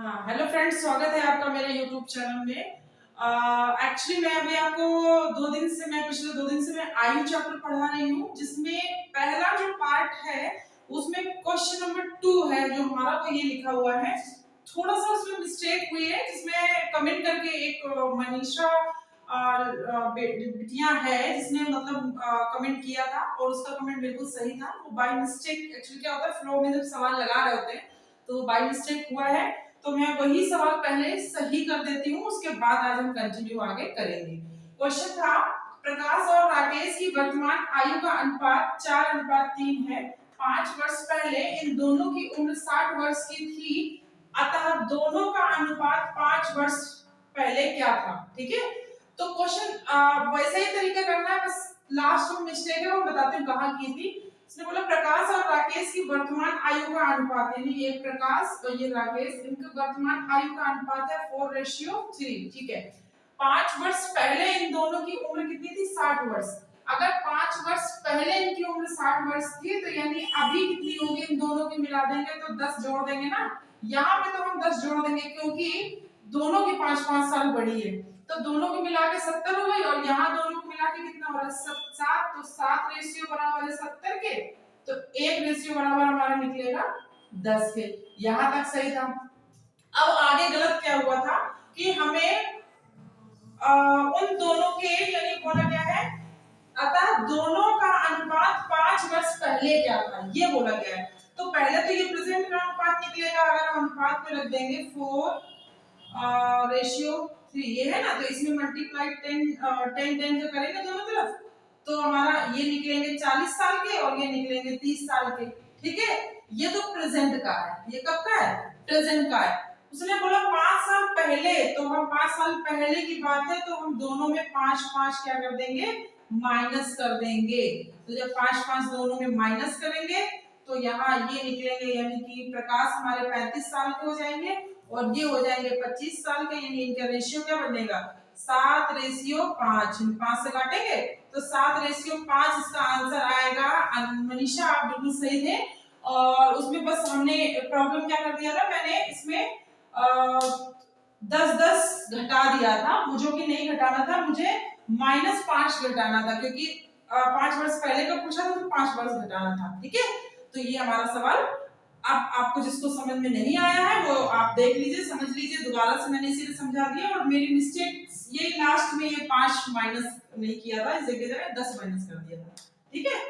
हाँ, hello friends, स्वागत है आपका मेरे यूट्यूब चैनल में। एक्चुअली मैं अभी आपको पिछले 2 दिन से मैं आयु चक्र पढ़ा रही हूँ, जिसमें पहला जो पार्ट है उसमें क्वेश्चन नंबर 2 है जो हमारा, तो ये लिखा हुआ है। थोड़ा सा उसमें मिस्टेक हुई है, जिसमें कमेंट करके एक मनीषा बिटिया है जिसने मतलब कमेंट किया था, और उसका कमेंट बिल्कुल सही था। वो बाय मिस्टेक, एक्चुअली क्या होता है, फ्लो में जब सवाल लगा रहे होते हैं तो बाय मिस्टेक हुआ है। तो मैं वही सवाल पहले सही कर देती हूँ, उसके बाद आज हम कंटिन्यू आगे करेंगे। क्वेश्चन था, प्रकाश और राकेश की वर्तमान आयु का अनुपात 4:3 है। 5 वर्ष पहले इन दोनों की उम्र 60 वर्ष की थी, अतः दोनों का अनुपात 5 वर्ष पहले क्या था। ठीक है, तो क्वेश्चन वैसा ही तरीका करना है, बस लास्ट में मिस्टेक है वो बताती हूँ कहाँ की थी। इसने बोला प्रकाश और राकेश की वर्तमान आयु का अनुपात, यानी ये प्रकाश और ये राकेश, इनका वर्तमान आयु का अनुपात है 4:3। ठीक है, 5 वर्ष पहले इन दोनों की उम्र कितनी थी? 60 वर्ष। अगर 5 वर्ष पहले इनकी उम्र 60 वर्ष थी, तो यानी अभी कितनी होगी? इन दोनों की मिला देंगे तो 10 जोड़ देंगे ना। यहाँ पे तो हम 10 जोड़ देंगे क्योंकि दोनों की 5-5 साल बड़ी है, तो दोनों को मिला के 70 हो गई, और यहाँ दोनों को मिला के कितना हो रहा है? 7। तो 7 रेशियो बराबर है 70 के, तो 1 रेशियो बराबर हमारा निकलेगा 10 के। यहाँ तक सही था। अब आगे गलत क्या हुआ था कि हमें उन दोनों के, यानी बोला क्या है, अतः दोनों का अनुपात 5 वर्ष पहले क्या था, ये बोला गया है। तो पहले तो ये प्रेजेंट का अनुपात निकलेगा, अगर हम अनुपात में रख देंगे 4:3, ये है ना, तो इसमें मल्टीप्लाई 10 जो करेंगे दोनों तरफ, तो हमारा ये निकलेंगे 40 साल के और ये निकलेंगे 30 साल के। ठीक है, ये तो प्रेजेंट का है, ये कब का है? प्रेजेंट का है। उसने बोला 5 साल पहले, तो हम 5 साल पहले की बात है, तो हम दोनों में 5-5 क्या कर देंगे? माइनस कर देंगे। तो जब 5-5 दोनों में माइनस करेंगे तो यहाँ ये निकलेंगे, यानी कि प्रकाश हमारे 35 साल के हो जाएंगे और ये हो जाएंगे 25 साल के, यानी इनका रेशियो क्या बनेगा? 7:5। 5 से काटेंगे तो 7:5 इसका आंसर आएगा। मनीषा आप बिल्कुल सही थे, और उसमें बस हमने प्रॉब्लम क्या कर दिया था, मैंने इसमें 10-10 घटा दिया था, मुझे कि नहीं घटाना था, मुझे -5 घटाना था, क्योंकि 5 वर्ष पहले का पूछा था तो 5 वर्ष घटाना था। ठीक है, तो ये हमारा सवाल। अब आपको जिसको समझ में नहीं आया है वो आप देख लीजिए, समझ लीजिए, दोबारा से मैंने इसीलिए समझा दिया, और मेरी मिस्टेक ये लास्ट में ये 5 माइनस नहीं किया था, इस जगह 10 माइनस कर दिया था। ठीक है,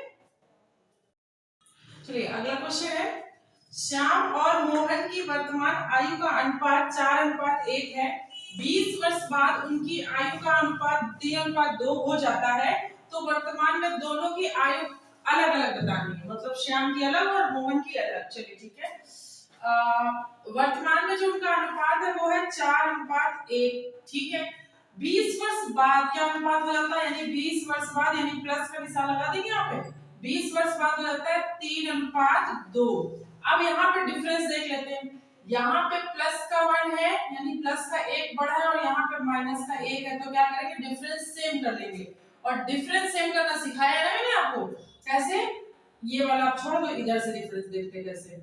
चलिए अगला क्वेश्चन है, श्याम और मोहन की वर्तमान आयु का अनुपात 4:1 है। 20 वर्ष बाद उनकी आयु का अनुपात 3:2 हो जाता है, तो वर्तमान में दोनों की आयु अलग अलग बतानी है, मतलब श्याम की अलग और मोहन की अलग। चलिए ठीक है, वर्तमान में जो उनका अनुपात है वो है 4:1। ठीक है, 20 वर्ष बाद क्या अनुपात हो जाता है, यानी 20 वर्ष बाद, यानी प्लस का निशान लगा देंगे यहाँ पे, 20 वर्ष बाद हो जाता है 3:2। अब यहाँ पे डिफरेंस देख लेते हैं, यहाँ पे प्लस का 1 है, यानी प्लस का 1 बड़ा है, और यहाँ पे माइनस का 1 है, तो क्या करेंगे? डिफरेंस सेम कर देंगे। और डिफरेंस सेम करना सिखाया ना मैंने आपको, कैसे? ये वाला आप छोड़ दो, इधर से डिफरेंस देखते हैं कैसे।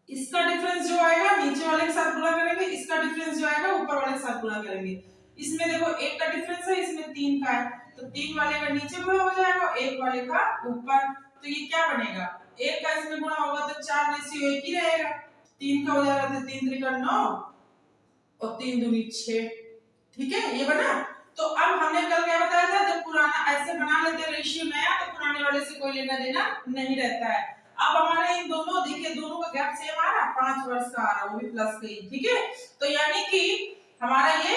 इसका डिफरेंस जो आएगा नीचे वाले के साथ गुणा करेंगे, इसका डिफरेंस जो आएगा ऊपर वाले के साथ गुणा करेंगे। इसमें देखो 1 का डिफरेंस है, इसमें 3 का है, तो 3 वाले का नीचे गुणा हो जाएगा, 1 वाले का ऊपर। तो ये क्या बनेगा? 1 का इसमें गुणा होगा तो 4:1 ही रहेगा, 3 का हो जाएगा तो 3×3 = 9 और 3×2 = 6। ठीक है, ये बना। तो अब हमने कल क्या बताया था, जब पुराना ऐसे बना लेते रेशियो नया, तो पुराने वाले से कोई लेना देना नहीं रहता है। अब हमारे इन दोनों, देखिए दोनों का गैप सेम आ रहा, 5 वर्ष का आ रहा, वो भी प्लस का ही। ठीक है, तो यानी कि हमारा ये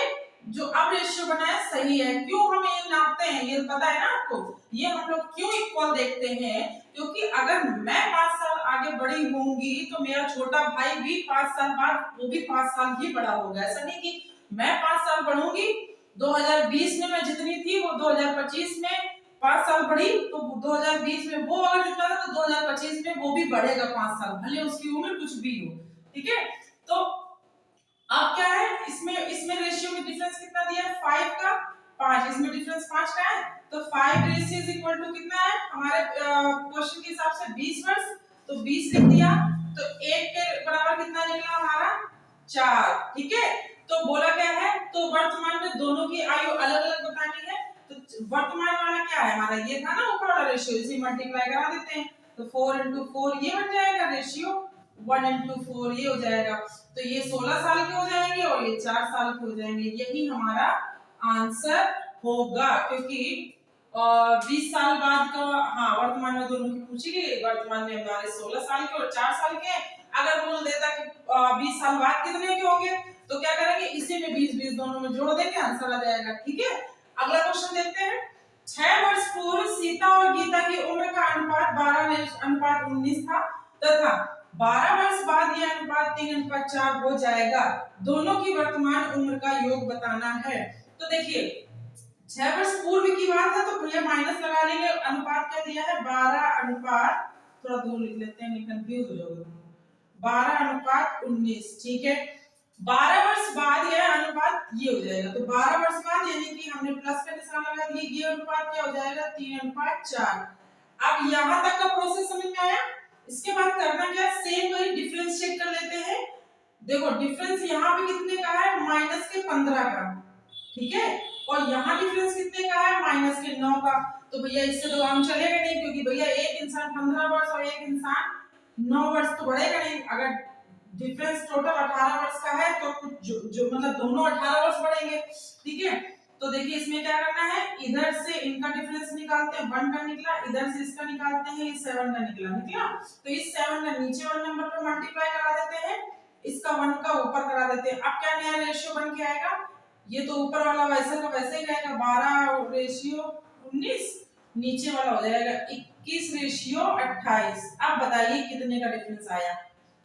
जो अब रेशियो बना है सही है। क्यों हम ये नापते हैं, ये पता है ना आपको? ये हम लोग क्यों इक्वल देखते हैं, क्योंकि अगर मैं 5 साल आगे बड़ी होंगी तो मेरा छोटा भाई भी 5 साल बाद वो भी 5 साल ही बड़ा होगा। ऐसा नहीं कि मैं 5 साल बढ़ूंगी, 2020 में मैं जितनी थी वो 2025 में 5 साल बढ़ी, तो 2020 में वो अगर जितना था तो 2025 में वो भी बढ़ेगा 5 साल, भले उसकी उम्र कुछ भी हो। ठीक है, तो अब क्या है, इसमें रेशियो में डिफरेंस कितना दिया है? 5 का 5, इसमें डिफरेंस 5 का है, तो 5 रेशियो इक्वल टू कितना है हमारे क्वेश्चन के हिसाब से? 20 वर्ष, तो 20 लिख दिया, तो 1 के बराबर कितना निकला हमारा? 4। ठीक है, तो बोला क्या है, तो वर्तमान में दोनों की आयु अलग अलग बतानी है। तो वर्तमान वाला क्या है हमारा, ये था ना ऊपर वाला रेशियो, इसे मल्टीप्लाई करा देते हैं। तो 4 into 4 ये बन जाएगा रेशियो, 1 into 4 ये हो जाएगा। तो ये 16 साल के हो जाएंगे और ये 4 साल के हो जाएंगे। यही हमारा आंसर होगा, क्योंकि 20 साल बाद का, हाँ वर्तमान में दोनों की पूछी गई, वर्तमान में हमारे 16 साल के और 4 साल के। अगर बोल देता कि 20 साल बाद कितने के होंगे, तो क्या करेंगे, इसी में 20 दोनों में जोड़ देंगे, आंसर आ जाएगा। ठीक है, अगला क्वेश्चन देखते हैं। 6 वर्ष पूर्व सीता और गीता की उम्र का अनुपात 12:19 था तथा 12 वर्ष बाद यह अनुपात 3:4 हो जाएगा। दोनों की वर्तमान उम्र का योग बताना है। तो देखिए 6 वर्ष पूर्व की बात है, तो भैया माइनस लगा लेंगे। अनुपात क्या दिया है, 12 अनुपात, थोड़ा दूर लिख लेते हैं, नहीं कंफ्यूज हो जाओगे, 12:19। ठीक है, 12 वर्ष बाद यह अनुपात ये हो जाएगा। तो 12 वर्ष बाद यानी कि हमने प्लस का निशान लगा दिया, ये अनुपात क्या हो जाएगा, 3:4। अब यहाँ तक का प्रोसेस समझ में आया। इसके बाद करना क्या, सेम वही डिफरेंस चेक कर लेते हैं। देखो डिफरेंस यहाँ पे कितने का है, -15 का। ठीक है, और यहाँ डिफरेंस कितने का है, -9 का। तो भैया इससे तो हम चलेगा नहीं, क्योंकि भैया एक इंसान 15 वर्ष और एक इंसान 9 वर्ष तो बढ़ेगा नहीं। अगर डिफरेंस टोटल 18 वर्ष का है तो कुछ जो मतलब दोनों 18 वर्ष बढ़ेंगे। ठीक है, तो देखिए इसमें क्या करना है, इधर से इनका डिफरेंस निकालते हैं, 1 का निकला, इधर से इसका निकालते हैं, ये 7 का निकला। तो इस 7 का नीचे वाले नंबर पर मल्टीप्लाई करा देते हैं, इसका 1 का ऊपर करा देते हैं। अब क्या नया रेशियो बन के आएगा, ये तो ऊपर वाला वैसे का वैसे ही रहेगा, 12:19, नीचे वाला हो जाएगा 21:28। अब बताइए कितने का डिफरेंस आया।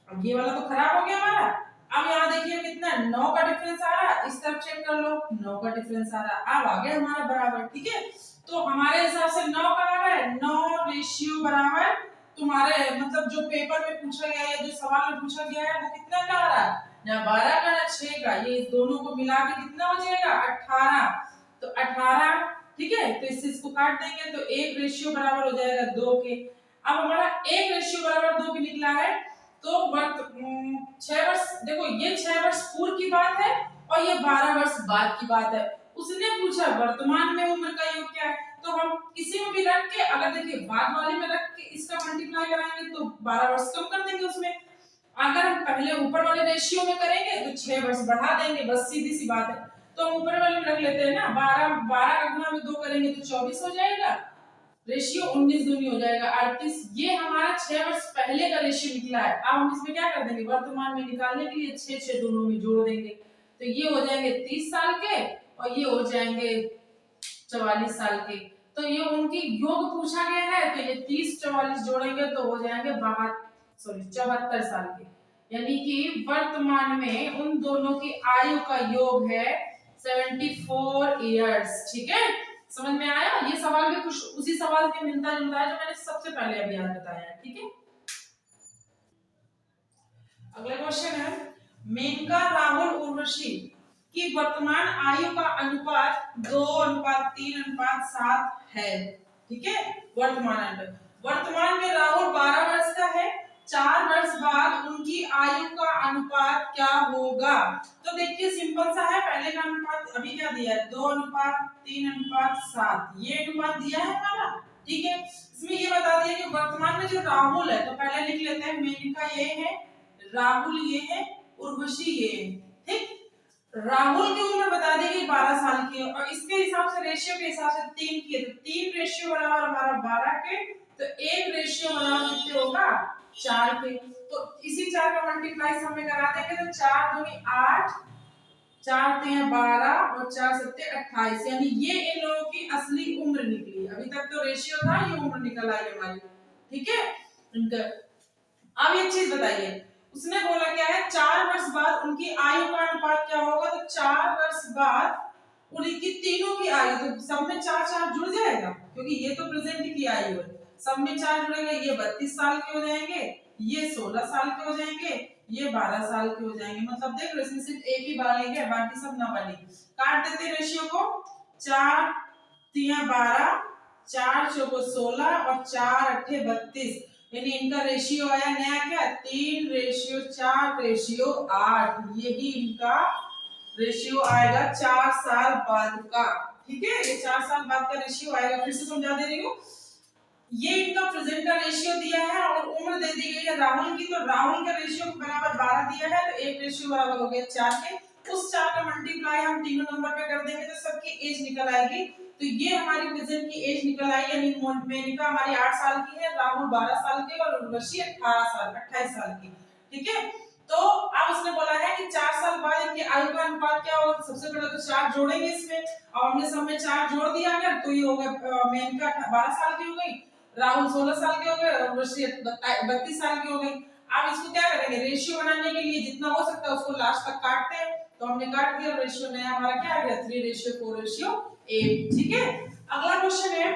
अब ये वाला तो खराब हो गया हमारा। अब यहाँ देखिए कितना, 9 का डिफरेंस आ रहा है, इस तरफ चेक कर लो, 9 का डिफरेंस आ रहा है। अब आ गया हमारा बराबर। ठीक है, तो हमारे हिसाब से 9 का आ रहा है, 9 रेशियो बराबर तुम्हारे मतलब जो पेपर में पूछा गया है, जो सवाल में पूछा गया है, वो कितना का आ रहा है, ना 12 का ना 6 का, ये दोनों को मिला के कितना हो जाएगा, 18। तो 18। ठीक है, तो इसको काट देंगे तो 1 रेशियो बराबर हो जाएगा 2 के। अब हमारा 1 रेशियो बराबर 2 के निकला है। तो 6 वर्ष, देखो ये 6 वर्ष पूर्व की बात है और ये 12 वर्ष बाद की बात है। उसने पूछा वर्तमान में उम्र का योग क्या है, तो हम किसी में भी रख के, अगर देखिए बाद वाले में रख के इसका मल्टीप्लाई कराएंगे तो 12 वर्ष कम कर देंगे उसमें। अगर हम पहले ऊपर वाले रेशियो में करेंगे तो 6 वर्ष बढ़ा देंगे, बस सीधी सी बात है। तो हम ऊपर वाले में रख लेते हैं ना, 12 का गुना में 2 करेंगे तो 24 हो जाएगा, रेशियो 19 दूनी हो जाएगा 38। ये हमारा 6 वर्ष पहले का रेशियो निकला है। अब हम इसमें क्या कर देंगे, वर्तमान में निकालने के लिए 6 दोनों में जोड़ देंगे, तो ये हो जाएंगे 30 साल के और ये हो जाएंगे 44 साल के। तो ये उनकी योग पूछा गया है, तो ये 30 44 जोड़ेंगे तो हो जाएंगे 74 साल के। यानी कि वर्तमान में उन दोनों की आयु का योग है 74 इयर्स। ठीक है, समझ में आया। ये सवाल भी कुछ उसी सवाल के मिलता जुलता है जो मैंने सबसे पहले अभी आज बताया है। ठीक है, अगला क्वेश्चन है, मेनका राहुल उर्वशी की वर्तमान आयु का अनुपात 2:3:7 है। ठीक है, वर्तमान में राहुल 12 वर्ष का है, 4 वर्ष बाद उनकी आयु का अनुपात क्या होगा। तो देखिए सिंपल सा है, पहले का अनुपात अभी क्या दिया है, 2:3:7, ये अनुपात दिया है हमारा। ठीक है, इसमें ये बता दिया कि वर्तमान में जो राहुल है, तो पहले लिख लेते हैं, मेनका ये है, राहुल ये है, उर्वशी ये है। ठीक, राहुल की उम्र बता देगी 12 साल की है और इसके हिसाब से रेशियो के हिसाब से 3 की है, तो 3 रेशियो बराबर हमारा 12 के, तो 1 रेशियो बराबर कितने होगा, 4 के। तो इसी 4 का मल्टीप्लाई हम में करा देंगे तो 4 दूनी 8, 4 3 12 और 4 7 28, यानी ये इन लोगों की असली उम्र निकली। अभी तक तो रेशियो था, ये उम्र निकल आई हमारी। ठीक है, इनका अब एक चीज बताइए, उसने बोला क्या है, 4 वर्ष बाद उनकी आयु का अनुपात क्या होगा, तो 4 वर्ष बाद उनकी तीनों की आयु, तो सब में 4 जुड़ जाएगा, क्योंकि ये तो प्रेजेंट की आयु है, सब में 4 जुड़ेंगे, ये 32 साल के हो जाएंगे, ये 16 साल के हो जाएंगे, ये 12 साल के हो जाएंगे। मतलब देख लो इसमें सिर्फ एक ही बालिग है, बाकी सब नाबालिग। काट देते रेशियो को, 4 3 12, 4 4 16 और 4 8 32। यानी इनका रेशियो आया नया क्या 3:4:8, यही इनका रेशियो आएगा 4 साल बाद का। ठीक है, ये 4 साल बाद का रेशियो आएगा। फिर से समझा दे रही हूँ, ये इनका प्रेजेंट का रेशियो दिया है और उम्र दे दी गई है राहुल की, तो राहुल का रेशियो बराबर 12 दिया है, तो एक रेशियो बराबर हो गया 4 के। उस 4 का मल्टीप्लाई हम तीनों नंबर पे कर देंगे तो सबकी एज निकल आएगी। तो ये हमारी प्रेजेंट की एज निकल आई, यानी मेनिका हमारी 8 साल की है, राहुल 12 साल के और उर्वशी 28 साल की। ठीक है, तो अब उसने बोला है कि 4 साल बाद इनकी आयु का अनुपात क्या होगा। सबसे पहले तो 4 जोड़ेंगे इसमें, और हमने सब में 4 जोड़ दिया अगर, तो ये हो गया मेनका 12 साल की हो गई, राहुल 16 साल के हो गए और उर्वशी 32 साल की हो गई। अब इसको क्या करेंगे, रेशियो बनाने के लिए जितना हो सकता है उसको लास्ट तक काटते हैं, तो हमने काट दिया, रेशियो नया हमारा क्या आ गया 3:4:8। ठीक है, अगला क्वेश्चन है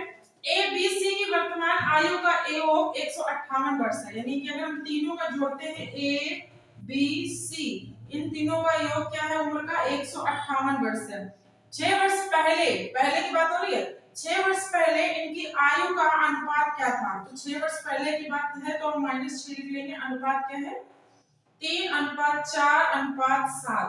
ए बी सी की वर्तमान आयु का योग 158 वर्ष है, यानी कि अगर हम तीनों का जोड़ते हैं ए बी सी, इन तीनों का योग क्या है उम्र का 158 वर्ष है। 6 वर्ष पहले, पहले की बात हो रही है, 6 वर्ष पहले इनकी आयु का अनुपात क्या था। तो 6 वर्ष पहले की बात है तो हम -6 लिख लेंगे। अनुपात क्या है 3:4:7।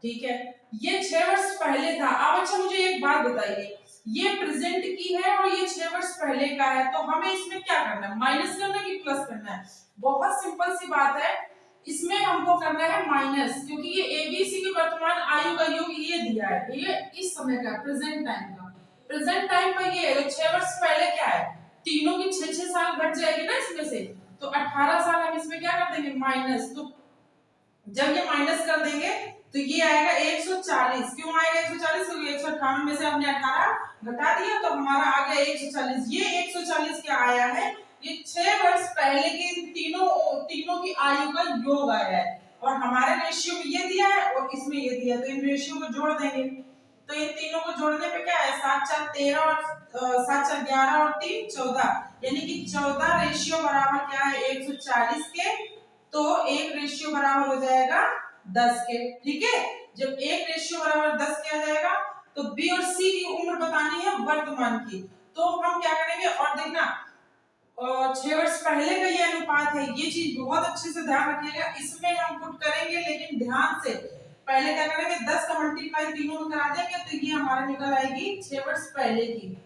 ठीक है, ये 6 वर्ष पहले था। अब अच्छा मुझे एक बात बताइए, ये प्रेजेंट की है और ये 6 वर्ष पहले का है, तो हमें इसमें क्या करना है, माइनस करना है कि प्लस करना है। बहुत सिंपल सी बात है, इसमें हमको करना है माइनस, क्योंकि ये एबीसी की वर्तमान आयु का योग ये दिया है, ये इस समय का प्रेजेंट टाइम का, प्रेजेंट टाइम पर ये 6 वर्ष पहले क्या है, तीनों की 6-6 साल घट जाएगी ना इसमें से, तो 18 साल हम इसमें क्या कर देंगे माइनस। तो जब ये माइनस कर देंगे तो ये आएगा 140। क्यों आएगा 140, क्योंकि 158 में से हमने 18 घटा दिया तो हमारा आ गया 140। ये 140 क्या आया है, ये 6 वर्ष पहले के तीनों की आयु का योग आया है, और हमारे रेशियो में ये दिया है और इसमें ये दिया, तो इन रेशियो को जोड़ देंगे। तो इन तीनों को जोड़ने पे क्या है 7-4-13 और 7-4-11 और 3-14, यानी कि 14 रेशियो बराबर क्या है 140 के, तो एक रेशियो बराबर हो जाएगा 10 के। ठीक है, जब एक रेशियो बराबर 10 के आ जाएगा तो बी और सी की उम्र बतानी है वर्तमान की, तो हम क्या करेंगे, और देखना 6 वर्ष पहले का ये अनुपात है, ये चीज बहुत अच्छे से ध्यान रखिएगा, इसमें हम पुट करेंगे लेकिन ध्यान से। पहले क्या करेंगे 10 का मल्टीप्लाई तीनों में करा देंगे तो ये हमारा निकल आएगी 6 वर्ष पहले की।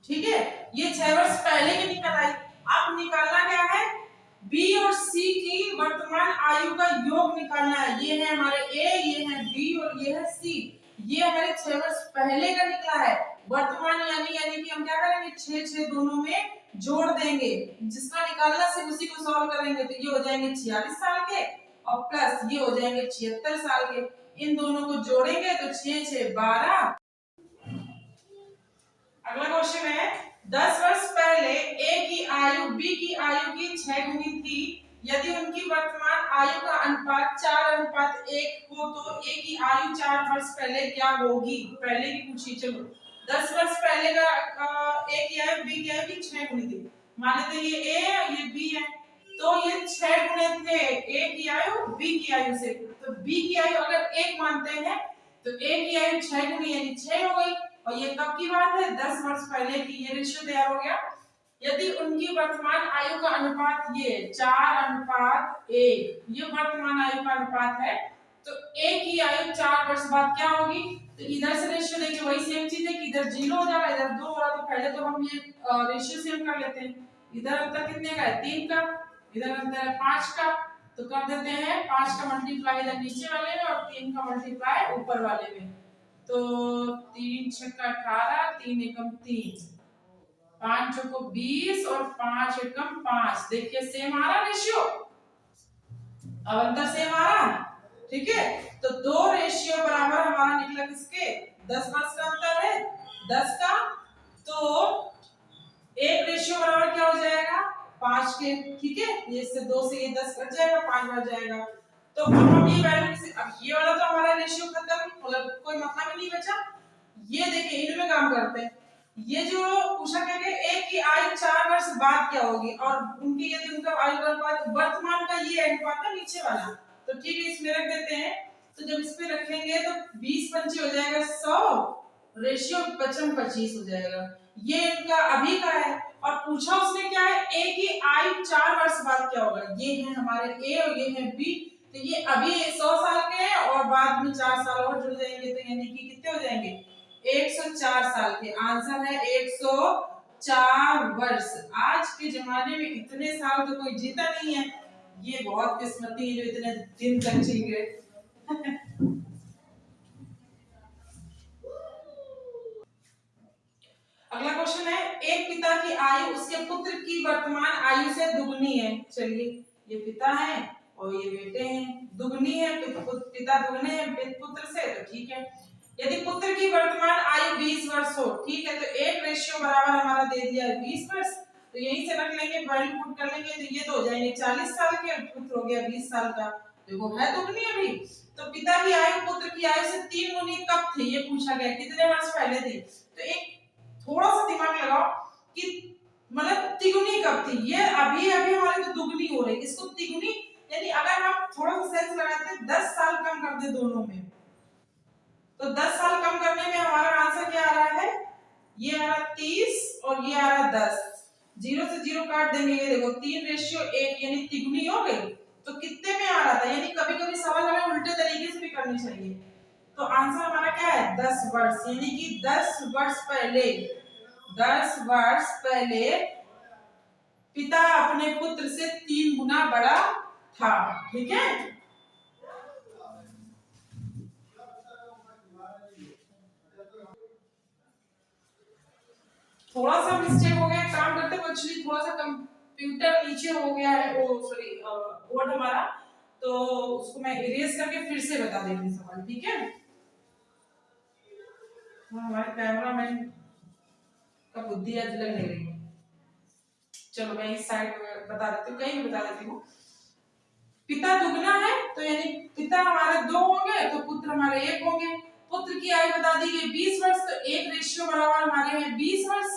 ठीक है, ये 6 वर्ष पहले की निकल आई। अब निकालना क्या है, बी और सी की वर्तमान आयु का योग निकालना है। ये है हमारे ए, ये है बी और ये है सी। ये हमारे 6 वर्ष पहले का निकला है वर्तमान, यानी कि हम क्या करेंगे 6-6 दोनों में जोड़ देंगे, जिसका निकालना सिर्फ उसी को सॉल्व करेंगे, तो ये हो जाएंगे 46 साल के और प्लस ये हो जाएंगे 76 साल के। इन दोनों को जोड़ेंगे तो 6-6-12। अगला क्वेश्चन है 10 वर्ष पहले ए की आयु बी की आयु की 6 गुनी थी, यदि उनकी वर्तमान आयु का अनुपात 4:1 हो तो ए की आयु 4 वर्ष पहले क्या होगी। पहले की पूछी, चलो 10 वर्ष पहले का ए की आयु बी की आयु की 6 गुनी थी, मान लेते ये ए है ये बी है, तो ये 6 गुने थे ए की आयु बी की आयु से, तो बी की आयु अगर 1 मानते हैं तो ए की आयु 6 गुनी यानी 6 हो गई, और ये कब की बात है 10 वर्ष पहले की। ये रेशियो तैयार हो गया। यदि उनकी वर्तमान आयु का अनुपात ये 4:1, ये वर्तमान आयु का अनुपात है, तो ए की आयु 4 वर्ष बाद क्या होगी। तो इधर से रेशियो लेके वही सेम चीज है कि इधर 0 हो जा रहा है इधर 2 हो रहा, तो पहले तो हम ये रेशियो सेम कर लेते हैं। इधर अंतर कितने का है 3 का, इधर अंतर है 5 का, तो कर देते हैं 5 का मल्टीप्लाई इधर नीचे वाले में और 3 का मल्टीप्लाई ऊपर वाले में, तो 3×6=18, 3×1=3, 5×20 और 5×5। देखिए सेम आ रहा रेशियो, अब अंतर सेम आ रहा। ठीक है, तो दो रेशियो बराबर हमारा निकला किसके 10 वर्ष का अंतर है 10 का, तो एक रेशियो बराबर क्या हो जाएगा 5 के। ठीक है, ये इससे 2 से ये 10 कट जाएगा 5 बच जाएगा, तो अब हम ये वैल्यू से, अब ये वाला तो हमारा रेशियो खत्म, मतलब कोई मतलब ही नहीं बचा। ये देखिए इनमें काम करते हैं, ये जो पूछा गया है एक की आयु 4 वर्ष बाद क्या होगी, और उनकी यदि उनका आयु अनुपात वर्तमान का ये अनुपात है नीचे वाला, तो ठीक है इसमें रख देते हैं। तो जब इस पे रखेंगे तो 20-25 हो जाएगा 100, रेशियो 55-25 हो जाएगा। ये इनका अभी का है, और पूछा उसने क्या है, ए की आयु 4 वर्ष बाद क्या होगा। ये है हमारे ए और ये है बी, तो ये अभी 100 साल के हैं और बाद में 4 साल और जुड़ जाएंगे, तो यानी कि कितने हो जाएंगे, 104 साल के। आंसर है 104 वर्ष। आज के जमाने में इतने साल तो कोई जीता नहीं है, ये बहुत किस्मती है जो इतने दिन तक जी गए। अगला क्वेश्चन है, एक पिता की आयु उसके पुत्र की वर्तमान आयु से दुगनी है। चलिए, ये पिता है और ये बेटे हैं, दुगनी है, पिता दुगने हैं पुत्र से, तो ठीक है। यदि पुत्र की वर्तमान आयु 20 वर्ष हो, ठीक है, तो एक रेशियो बराबर हमारा दे दिया है 20 वर्ष, तो यहीं से रख लेंगे, वैल्यू पुट कर लेंगे, तो ये तो हो जाएंगे 40 साल के, पुत्र हो गया 20 साल का, देखो है दुगनी अभी। तो पिता की आयु पुत्र की आयु से 3 गुनी कब थी, ये पूछा गया, कितने वर्ष पहले थी। तो एक थोड़ा सा दिमाग लगाओ कि मतलब तिगुनी कब थी, ये अभी अभी हमारी तो दुगनी हो रही है, इसको तिगुनी, यानी अगर हम थोड़ा सा सेंस लगाते हैं 10 साल कम कर दे दोनों में, तो 10 साल कम करने में हमारा आंसर क्या आ रहा है, ये आ रहा 30 और ये आ रहा 10, 0 से 0 काट देंगे, ये देखो 3:1 यानी तिगुनी हो गई। तो कितने में आ रहा था, यानी कभी कभी सवाल हमें उल्टे तरीके से भी करनी चाहिए। तो आंसर हमारा क्या है, 10 वर्ष, यानी कि 10 वर्ष पहले, 10 वर्ष पहले पिता अपने पुत्र से 3 गुना बड़ा था, ठीक है। थोड़ा सा मिस्टेक हो गया, काम करते एक्चुअली थोड़ा सा कंप्यूटर नीचे हो गया है, वो सॉरी वर्ड हमारा, तो उसको मैं इरेज करके फिर से बता देती हूँ सवाल, ठीक है। हमारे कैमरामैन का बुद्धि आज लग नहीं रही है, चलो मैं इस साइड बता देती हूँ, कहीं भी बता देती हूँ। पिता दुगना है, तो यानी पिता हमारे 2 होंगे तो पुत्र हमारे 1 होंगे। पुत्र की आयु बता दी गई 20 वर्ष, तो एक रेशियो बराबर हमारे हैं 20 वर्ष,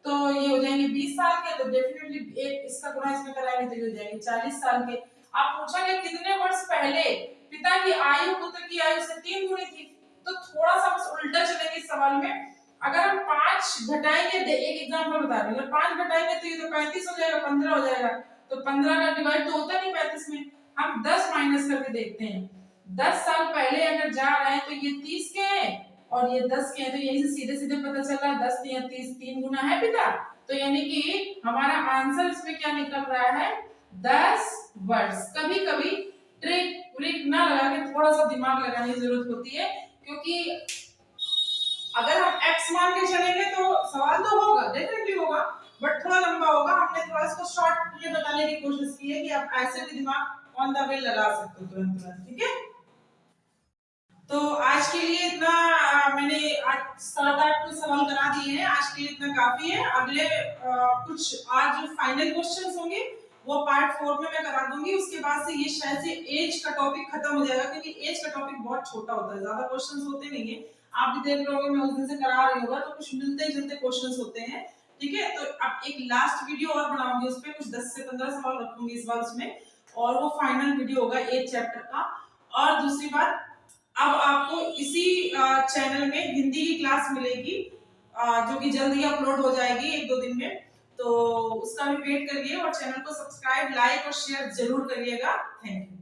तो ये हो जाएंगे 20 साल के, तो डेफिनेटली एक इसका गुणा इसमें कराएंगे तो ये हो जाएंगे 40 साल के। आप पूछा गया कितने वर्ष पहले पिता की आयु पुत्र की आयु से 3 गुनी थी, तो थोड़ा सा बस उल्टा चलेंगे इस सवाल में। अगर हम 5 घटाएंगे, एक एग्जांपल बता रही हूं, अगर 5 घटाएंगे तो ये तो 35 हो जाएगा, 15 हो जाएगा, तो 15 का डिवाइड तो होता नहीं 35 में, हम 10 माइनस करके देखते हैं। 10 साल पहले अगर जा रहे हैं तो ये 30 के हैं और ये 10 के हैं, तो यही से सीधे सीधे पता चल रहा है 10 या 30, 3 गुना है पिता, तो यानी कि हमारा आंसर इसमें क्या निकल रहा है, 10 वर्ष। कभी कभी ट्रिक ना लगा के थोड़ा सा दिमाग लगाने की जरूरत होती है, क्योंकि अगर हम x मान के चलेंगे तो सवाल तो होगा, डेफिनेटली होगा, बट थोड़ा लंबा होगा। हमने थोड़ा इसको शॉर्ट में बताने की कोशिश की है कि आप ऐसे भी दिमाग ऑन द वे लगा सकते हो तुरंत तुरंत, ठीक है। तो आज के लिए इतना, मैंने आज 7-8 कुछ सवाल करा दिए हैं, आज के लिए इतना काफी है। अगले कुछ आज जो फाइनल क्वेश्चंस होंगे वो पार्ट 4 में मैं करा दूंगी, उसके बाद से ये शायद से एज का टॉपिक खत्म हो जाएगा, क्योंकि एज का टॉपिक बहुत छोटा होता है, ज्यादा क्वेश्चंस होते नहीं है। आप भी देख रहे होगे मैं उस दिन से करा रही होगा, तो कुछ मिलते जुलते क्वेश्चंस होते हैं, ठीक है। तो अब एक लास्ट वीडियो और बनाऊंगी, उस पे कुछ 10 से 15 सवाल रखूंगी इस बार उसमें, और वो फाइनल वीडियो होगा 8 चैप्टर का। और दूसरी बात, अब आपको इसी चैनल में हिंदी की क्लास मिलेगी, जो कि जल्द ही अपलोड हो जाएगी 1-2 दिन में, तो उसका भी वेट करिए और चैनल को सब्सक्राइब, लाइक और शेयर जरूर करिएगा। Thank you.